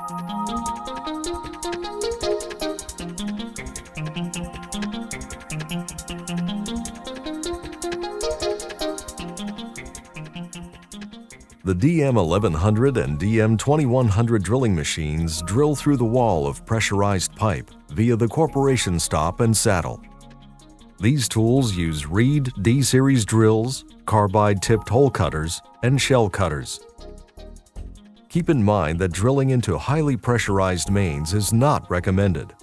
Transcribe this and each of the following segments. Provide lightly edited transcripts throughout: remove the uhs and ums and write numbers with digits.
The DM1100 and DM2100 drilling machines drill through the wall of pressurized pipe via the corporation stop and saddle. These tools use Reed D-series drills, carbide-tipped hole cutters, and shell cutters. Keep in mind that drilling into highly pressurized mains is not recommended.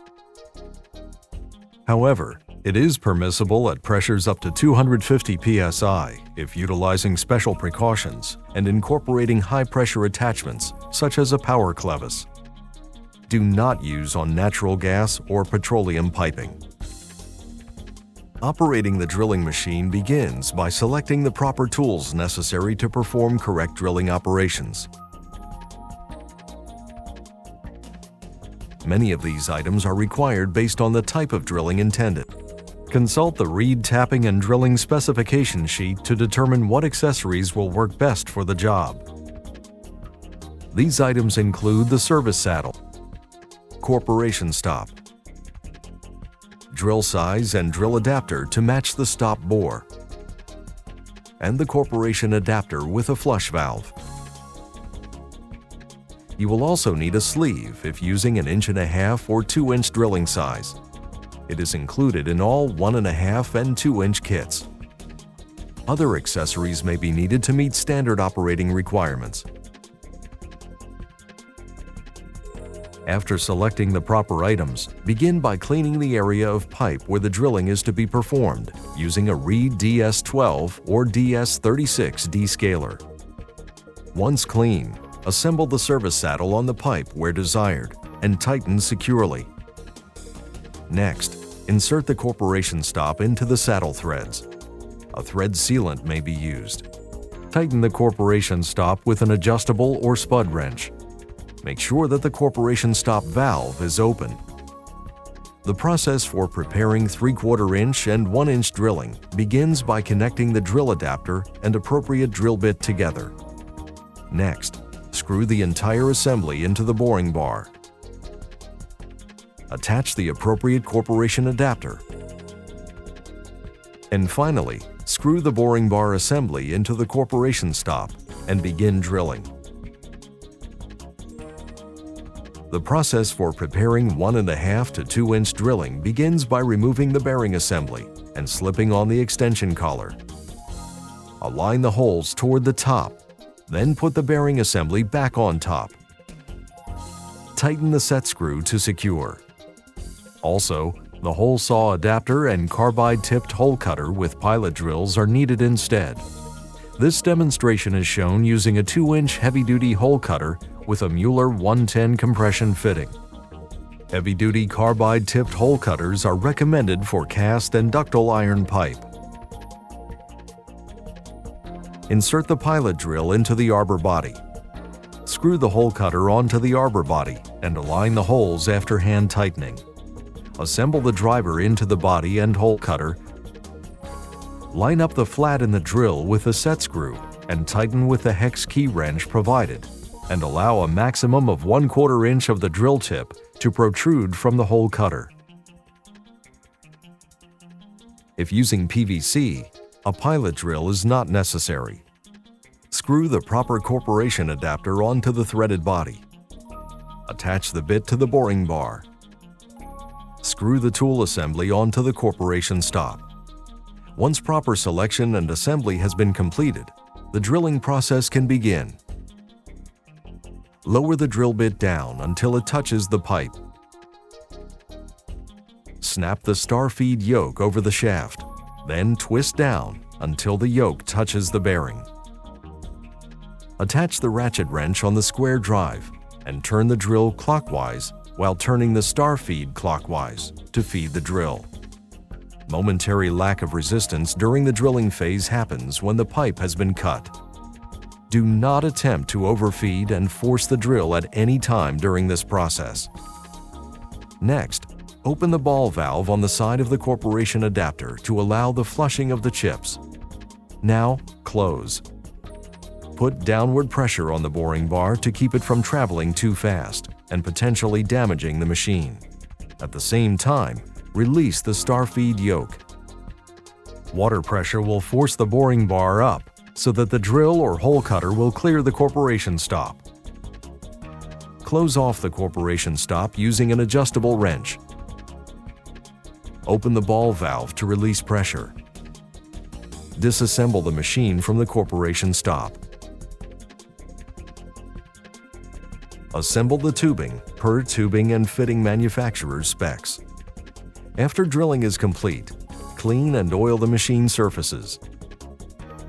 However, it is permissible at pressures up to 250 psi if utilizing special precautions and incorporating high-pressure attachments such as a power clevis. Do not use on natural gas or petroleum piping. Operating the drilling machine begins by selecting the proper tools necessary to perform correct drilling operations. Many of these items are required based on the type of drilling intended. Consult the Reed tapping and drilling specification sheet to determine what accessories will work best for the job. These items include the service saddle, corporation stop, drill size and drill adapter to match the stop bore, and the corporation adapter with a flush valve. You will also need a sleeve if using an 1.5 or 2-inch drilling size. It is included in all 1.5 and 2-inch kits. Other accessories may be needed to meet standard operating requirements. After selecting the proper items, begin by cleaning the area of pipe where the drilling is to be performed using a Reed DS12 or DS36 descaler. Once clean, assemble the service saddle on the pipe where desired and tighten securely. Next, insert the corporation stop into the saddle threads. A thread sealant may be used. Tighten the corporation stop with an adjustable or spud wrench. Make sure that the corporation stop valve is open. The process for preparing 3/4 inch and 1 inch drilling begins by connecting the drill adapter and appropriate drill bit together. Next, screw the entire assembly into the boring bar. Attach the appropriate corporation adapter. And finally, screw the boring bar assembly into the corporation stop and begin drilling. The process for preparing 1.5 to 2-inch drilling begins by removing the bearing assembly and slipping on the extension collar. Align the holes toward the top, then put the bearing assembly back on top. Tighten the set screw to secure. Also, the hole saw adapter and carbide-tipped hole cutter with pilot drills are needed instead. This demonstration is shown using a 2-inch heavy-duty hole cutter with a Mueller 110 compression fitting. Heavy-duty carbide-tipped hole cutters are recommended for cast and ductile iron pipe. Insert the pilot drill into the arbor body. Screw the hole cutter onto the arbor body and align the holes after hand tightening. Assemble the driver into the body and hole cutter. Line up the flat in the drill with the set screw and tighten with the hex key wrench provided, and allow a maximum of 1/4 inch of the drill tip to protrude from the hole cutter. If using PVC, a pilot drill is not necessary. Screw the proper corporation adapter onto the threaded body. Attach the bit to the boring bar. Screw the tool assembly onto the corporation stop. Once proper selection and assembly has been completed, the drilling process can begin. Lower the drill bit down until it touches the pipe. Snap the star feed yoke over the shaft, then twist down until the yoke touches the bearing. Attach the ratchet wrench on the square drive and turn the drill clockwise while turning the star feed clockwise to feed the drill. Momentary lack of resistance during the drilling phase happens when the pipe has been cut. Do not attempt to overfeed and force the drill at any time during this process. Next, open the ball valve on the side of the corporation adapter to allow the flushing of the chips. Now, close. Put downward pressure on the boring bar to keep it from traveling too fast and potentially damaging the machine. At the same time, release the star feed yoke. Water pressure will force the boring bar up so that the drill or hole cutter will clear the corporation stop. Close off the corporation stop using an adjustable wrench. Open the ball valve to release pressure. Disassemble the machine from the corporation stop. Assemble the tubing per tubing and fitting manufacturer's specs. After drilling is complete, clean and oil the machine surfaces.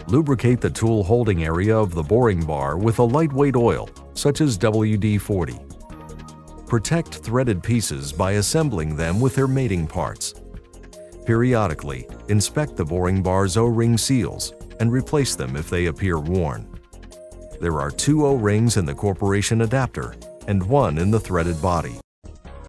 Lubricate the tool holding area of the boring bar with a lightweight oil, such as WD-40. Protect threaded pieces by assembling them with their mating parts. Periodically, inspect the boring bar's O-ring seals and replace them if they appear worn. There are 2 O-rings in the corporation adapter and 1 in the threaded body.